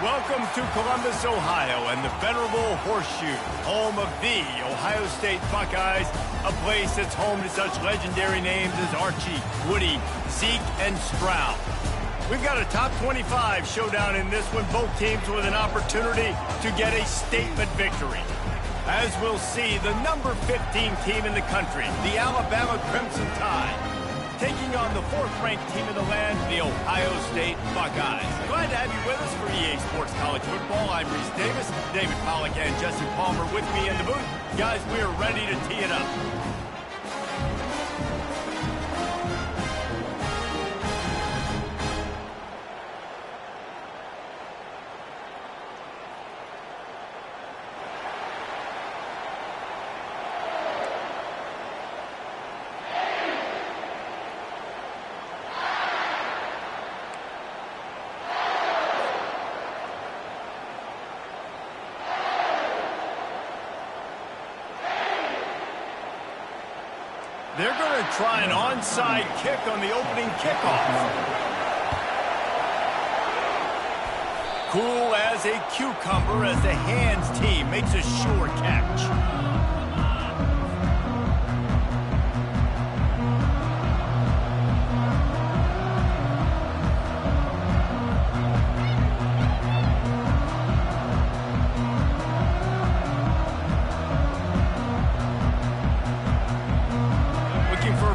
Welcome to Columbus, Ohio, and the venerable Horseshoe, home of the Ohio State Buckeyes, a place that's home to such legendary names as Archie, Woody, Zeke, and Stroud. We've got a top 25 showdown in this one, both teams with an opportunity to get a statement victory. As we'll see, the number 15 team in the country, the Alabama Crimson Tide, taking on the 4th-ranked team in the land, the Ohio State Buckeyes. Glad to have you with us for EA Sports College Football. I'm Reese Davis, David Pollack and Jesse Palmer with me in the booth. Guys, we are ready to tee it up. They're going to try an onside kick on the opening kickoff. Cool as a cucumber as the hands team makes a sure catch.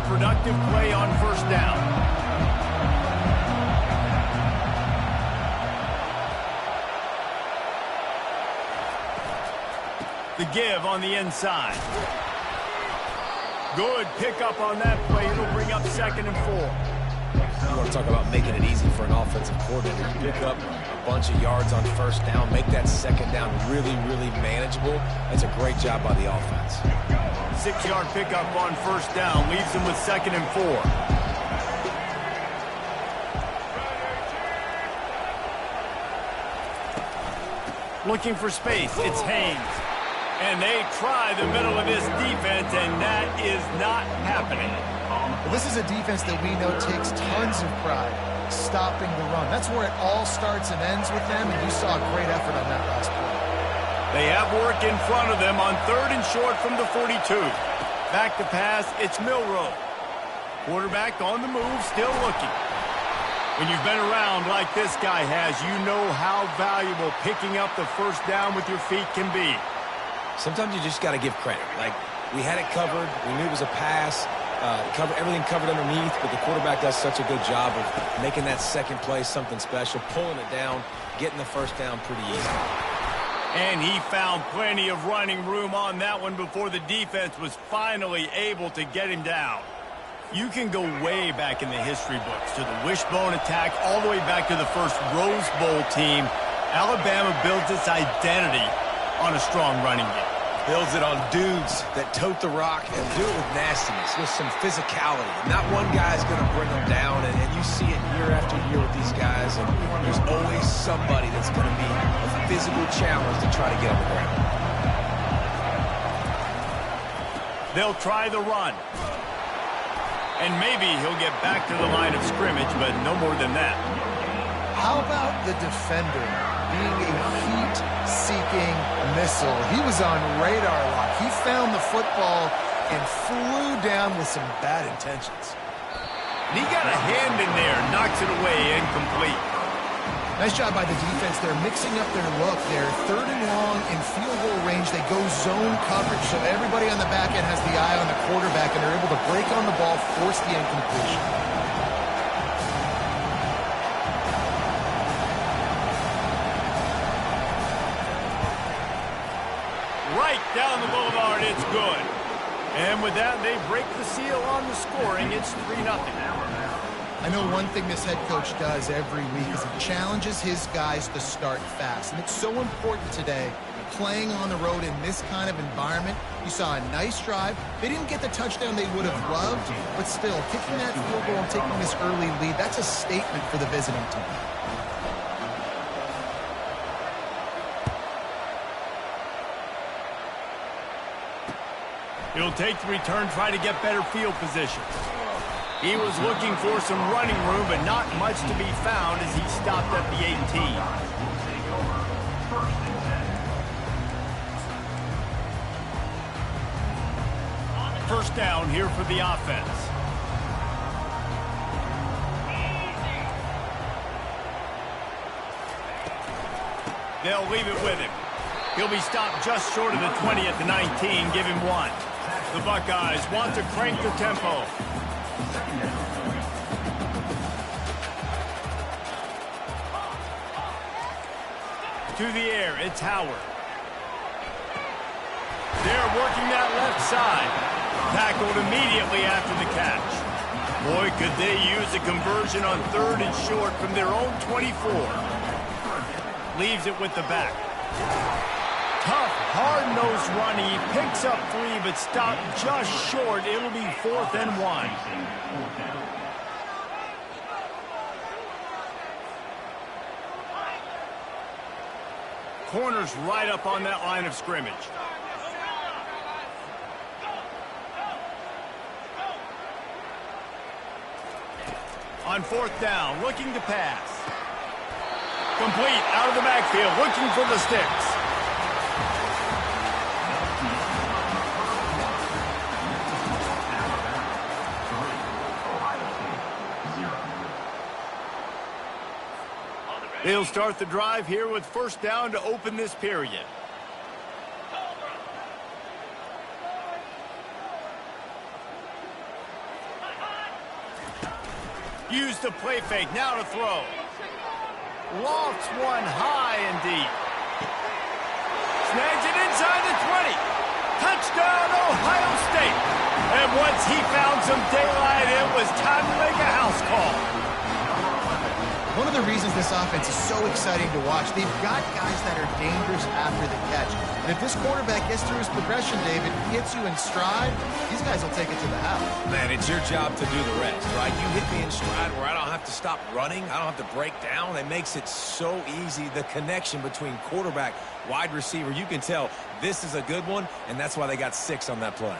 Productive play on first down. The give on the inside. Good pickup on that play. It'll bring up 2nd and 4. You want to talk about making it easy for an offensive coordinator. You pick up a bunch of yards on first down, make that 2nd down really, really manageable. That's a great job by the offense. 6-yard pickup on first down leaves them with 2nd and 4. Looking for space, it's Haynes. And they try the middle of this defense, and that is not happening. Well, this is a defense that we know takes tons of pride stopping the run. That's where it all starts and ends with them, and you saw a great effort on that last play. They have work in front of them on 3rd and short from the 42. Back to pass, it's Milroe. Quarterback on the move, still looking. When you've been around like this guy has, you know how valuable picking up the first down with your feet can be. Sometimes you just got to give credit. Like, we had it covered. We knew it was a pass. Everything covered underneath, but the quarterback does such a good job of making that second play something special, pulling it down, getting the first down pretty easy. And he found plenty of running room on that one before the defense was finally able to get him down. You can go way back in the history books to the wishbone attack all the way back to the first Rose Bowl team. Alabama builds its identity on a strong running game. Builds it on dudes that tote the rock and do it with nastiness, with some physicality. Not one guy's going to bring them down, and you see it year after year with these guys, and there's always somebody that's going to be a physical challenge to try to get on the ground. They'll try the run. And maybe he'll get back to the line of scrimmage, but no more than that. How about the defender being a heat-seeking missile? He was on radar lock. He found the football and flew down with some bad intentions. And he got a hand in there, knocks it away, incomplete. Nice job by the defense. They're mixing up their look. They're 3rd and long in field goal range. They go zone coverage, so everybody on the back end has the eye on the quarterback, and they're able to break on the ball, force the incompletion. Right down the boulevard, it's good. And with that, they break the seal on the scoring. It's 3-0. I know one thing this head coach does every week is he challenges his guys to start fast. And it's so important today, playing on the road in this kind of environment. You saw a nice drive. They didn't get the touchdown they would have loved, but still, kicking that field goal and taking this early lead, that's a statement for the visiting team. He'll take the return, try to get better field position. He was looking for some running room, but not much to be found as he stopped at the 18. First down here for the offense. They'll leave it with him. He'll be stopped just short of the 20 at the 19. Give him 1. The Buckeyes want to crank the tempo. To the air, it's Howard. They're working that left side. Tackled immediately after the catch. Boy, could they use a conversion on 3rd and short from their own 24. Leaves it with the back. Tough, hard-nosed run. He picks up 3, but stopped just short. It'll be 4th and 1. Corner's right up on that line of scrimmage. On 4th down, looking to pass. Complete, out of the backfield, looking for the sticks. They'll start the drive here with first down to open this period. Use the play fake, now to throw. Lofts one high and deep. Snags it inside the 20. Touchdown, Ohio State. And once he found some daylight, it was time to make a house call. One of the reasons this offense is so exciting to watch, they've got guys that are dangerous after the catch. And if this quarterback gets through his progression, David, hits you in stride, these guys will take it to the house. Man, it's your job to do the rest, right? You hit me in stride where I don't have to stop running. I don't have to break down. It makes it so easy. The connection between quarterback, wide receiver, you can tell this is a good one, and that's why they got 6 on that play.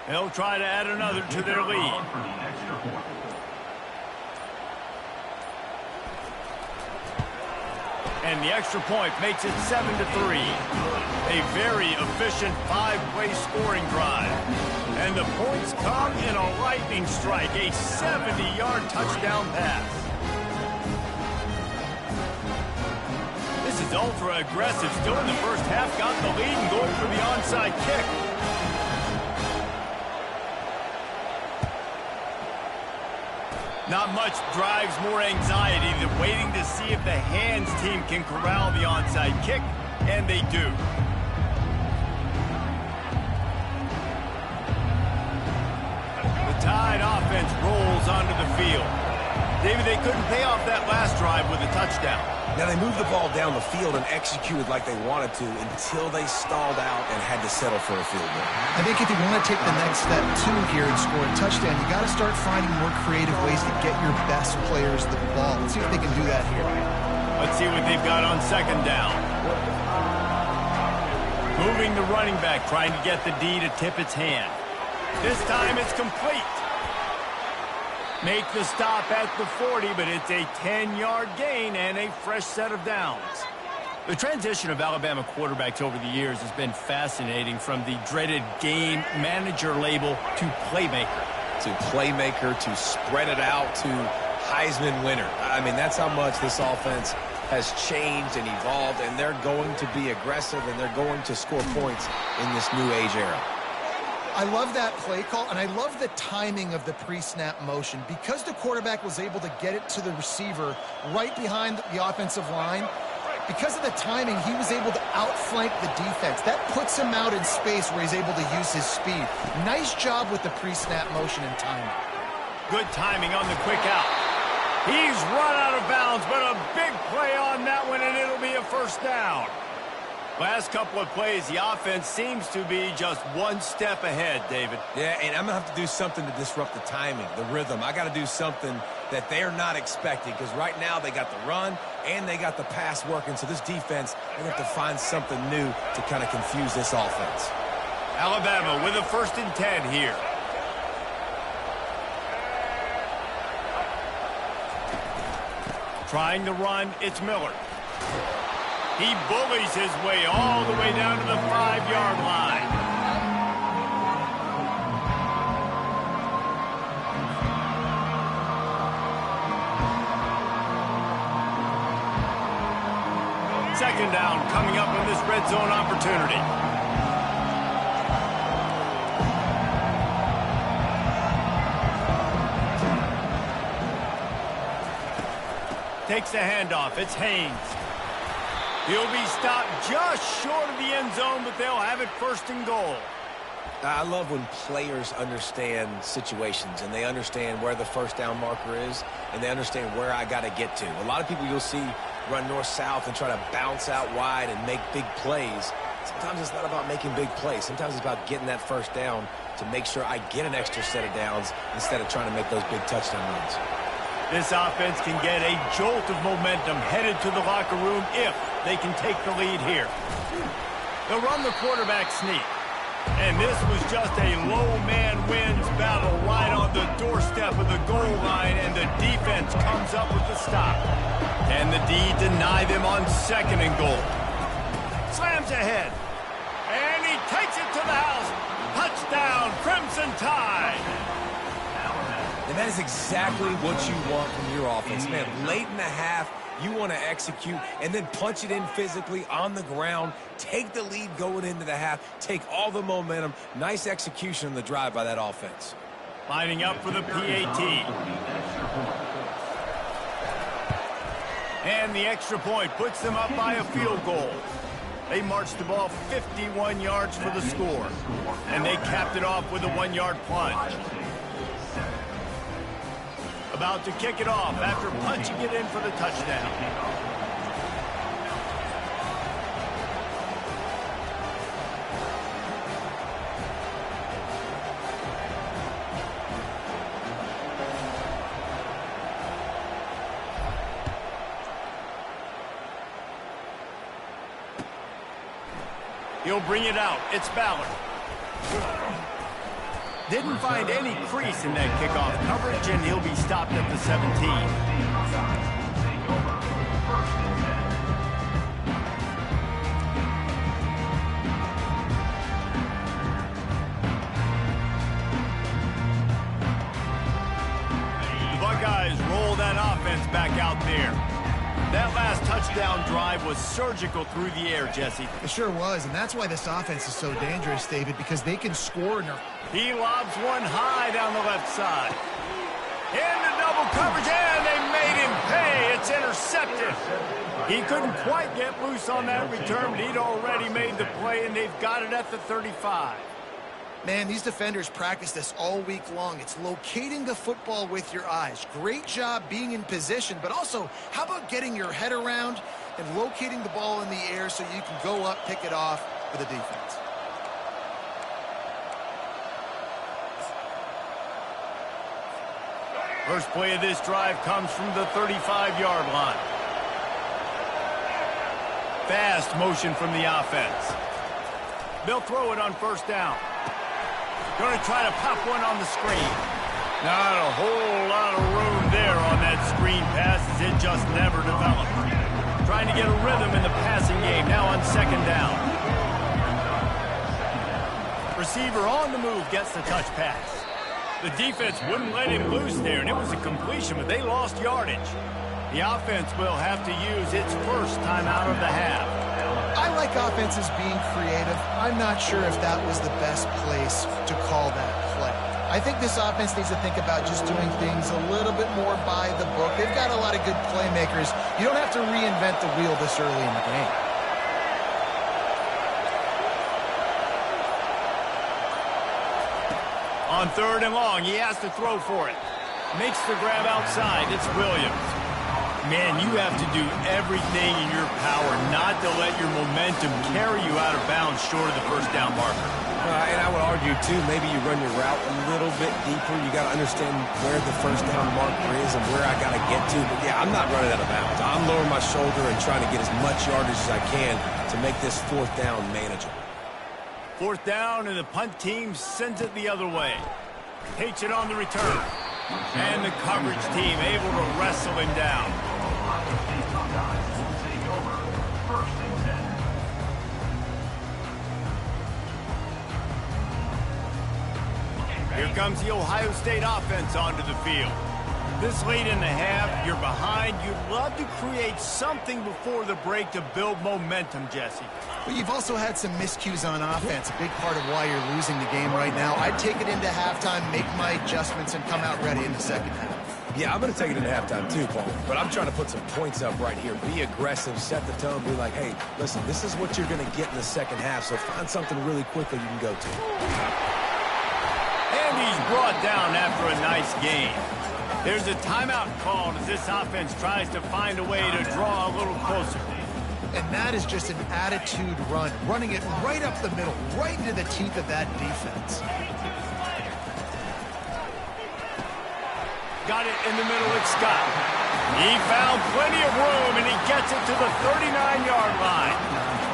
They'll try to add another to their lead. And the extra point makes it 7-3. A very efficient 5-play scoring drive. And the points come in a lightning strike, a 70-yard touchdown pass. This is ultra aggressive. Still in the first half, got the lead and going for the onside kick. Not much drives more anxiety than waiting to see if the hands team can corral the onside kick, and they do. The Tide offense rolls onto the field. David, they couldn't pay off that last drive with a touchdown. Now, they moved the ball down the field and executed like they wanted to until they stalled out and had to settle for a field goal. I think if you want to take the next step, too, here and score a touchdown, you got to start finding more creative ways to get your best players the ball. Let's see if they can do that here. Let's see what they've got on second down. Moving the running back, trying to get the D to tip its hand. This time it's complete. Make the stop at the 40, but it's a 10-yard gain and a fresh set of downs. The transition of Alabama quarterbacks over the years has been fascinating, from the dreaded game manager label to playmaker. To spread it out, to Heisman winner. I mean, that's how much this offense has changed and evolved, and they're going to be aggressive, and they're going to score points in this new age era. I love that play call, and I love the timing of the pre-snap motion. Because the quarterback was able to get it to the receiver right behind the offensive line, because of the timing, he was able to outflank the defense. That puts him out in space where he's able to use his speed. Nice job with the pre-snap motion and timing. Good timing on the quick out. He's run out of bounds, but a big play on that one, and it'll be a first down. Last couple of plays, the offense seems to be just one step ahead, David. Yeah, and I'm going to have to do something to disrupt the timing, the rhythm. I got to do something that they're not expecting, because right now they got the run and they got the pass working. So this defense, they're going to have to find something new to kind of confuse this offense. Alabama with a 1st and 10 here. Trying to run, it's Miller. He bullies his way all the way down to the 5-yard line. Second down coming up on this red zone opportunity. Takes the handoff. It's Haynes. He'll be stopped just short of the end zone, but they'll have it first and goal. I love when players understand situations and they understand where the first down marker is and they understand where I got to get to. A lot of people you'll see run north-south and try to bounce out wide and make big plays. Sometimes it's not about making big plays. Sometimes it's about getting that first down to make sure I get an extra set of downs instead of trying to make those big touchdown runs. This offense can get a jolt of momentum headed to the locker room if they can take the lead here. They'll run the quarterback sneak. And this was just a low man wins battle right on the doorstep of the goal line, and the defense comes up with the stop. Can the D deny them on second and goal? Slams ahead. And he takes it to the house. Touchdown, Crimson Tide. And that is exactly what you want from your offense. Man, late in the half, you want to execute and then punch it in physically on the ground, take the lead going into the half, take all the momentum. Nice execution on the drive by that offense. Lining up for the PAT. And the extra point puts them up by a field goal. They marched the ball 51 yards for the score. And they capped it off with a 1-yard plunge. About to kick it off after punching it in for the touchdown. He'll bring it out. It's Ballard. Didn't find any crease in that kickoff coverage, and he'll be stopped at the 17. The Buckeyes roll that offense back out there. That last touchdown drive was surgical through the air, Jesse. It sure was, and that's why this offense is so dangerous, David, because they can score in their... He lobs one high down the left side. Into double coverage, and they made him pay. It's intercepted. He couldn't quite get loose on that return, but he'd already made the play, and they've got it at the 35. Man, these defenders practice this all week long. It's locating the football with your eyes. Great job being in position, but also, how about getting your head around and locating the ball in the air so you can go up, pick it off for the defense. First play of this drive comes from the 35-yard line. Fast motion from the offense. They'll throw it on first down. Going to try to pop one on the screen. Not a whole lot of room there on that screen pass as it just never developed. Trying to get a rhythm in the passing game, now on second down. Receiver on the move gets the touch pass. The defense wouldn't let him loose there, and it was a completion, but they lost yardage. The offense will have to use its first timeout of the half. I like offenses being creative. I'm not sure if that was the best place to call that play. I think this offense needs to think about just doing things a little bit more by the book. They've got a lot of good playmakers. You don't have to reinvent the wheel this early in the game. On third and long, he has to throw for it. Makes the grab outside. It's Williams. Man, you have to do everything in your power not to let your momentum carry you out of bounds short of the first down marker. And I would argue, too, maybe you run your route a little bit deeper. You got to understand where the first down marker is and where I got to get to. But, yeah, I'm not running out of bounds. I'm lowering my shoulder and trying to get as much yardage as I can to make this fourth down manageable. Fourth down, and the punt team sends it the other way. Takes it on the return. And the coverage team able to wrestle him down. comes the Ohio State offense onto the field. This late in the half, you're behind. You'd love to create something before the break to build momentum, Jesse. But you've also had some miscues on offense, a big part of why you're losing the game right now. I'd take it into halftime, make my adjustments, and come out ready in the second half. Yeah, I'm going to take it into halftime too, Paul. But I'm trying to put some points up right here. Be aggressive, set the tone, be like, hey, listen, this is what you're going to get in the second half, so find something really quickly you can go to. And he's brought down after a nice game. There's a timeout called as this offense tries to find a way to draw a little closer. And that is just an attitude run, running it right up the middle, right into the teeth of that defense. Got it in the middle, it's Scott. He found plenty of room, and he gets it to the 39-yard line.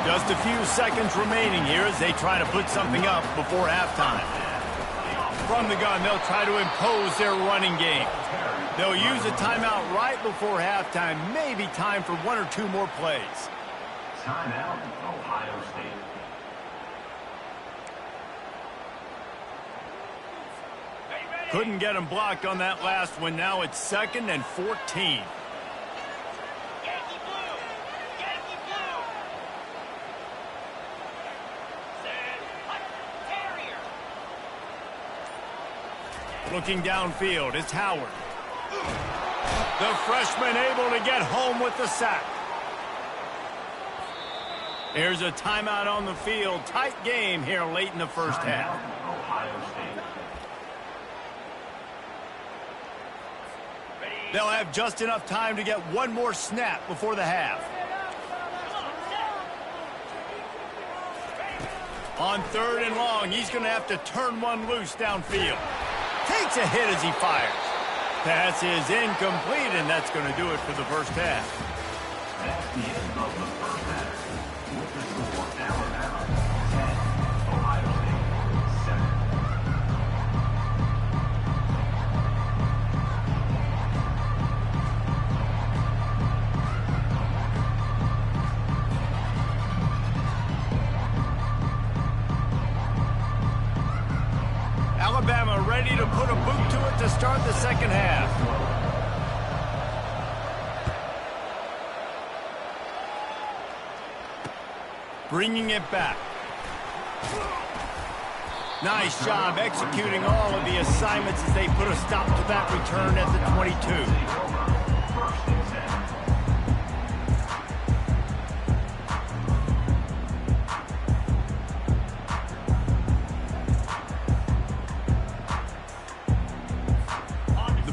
Just a few seconds remaining here as they try to put something up before halftime. From the gun, they'll try to impose their running game. They'll use a timeout right before halftime, maybe time for one or two more plays. Timeout, Ohio State. Couldn't get him blocked on that last one. Now it's 2nd and 14. Looking downfield, it's Howard. The freshman able to get home with the sack. There's a timeout on the field. Tight game here late in the first half. Ohio State. They'll have just enough time to get one more snap before the half. On 3rd and long, he's going to have to turn one loose downfield. Takes a hit as he fires. Pass is incomplete, and that's going to do it for the first half. That's the end of the first half. With the score, Alabama 10, Ohio State 7. Alabama ready to put a boot to it to start the second half. Bringing it back. Nice job executing all of the assignments as they put a stop to that return at the 22.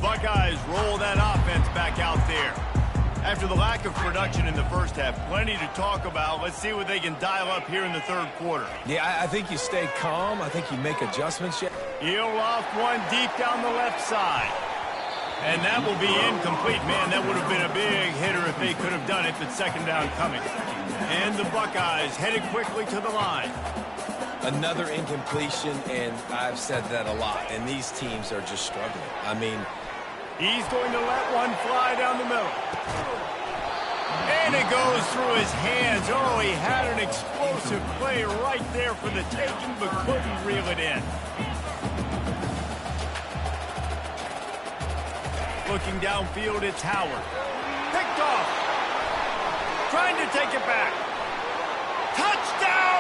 Buckeyes roll that offense back out there. After the lack of production in the first half, plenty to talk about. Let's see what they can dial up here in the third quarter. Yeah, I think you stay calm. I think you make adjustments. He'll loft one deep down the left side. And that will be incomplete. Man, that would have been a big hitter if they could have done it, but second down coming. And the Buckeyes headed quickly to the line. Another incompletion, and I've said that a lot, and these teams are just struggling. I mean, he's going to let one fly down the middle. And it goes through his hands. Oh, he had an explosive play right there for the taking, but couldn't reel it in. Looking downfield, it's Howard. Picked off. Trying to take it back. Touchdown!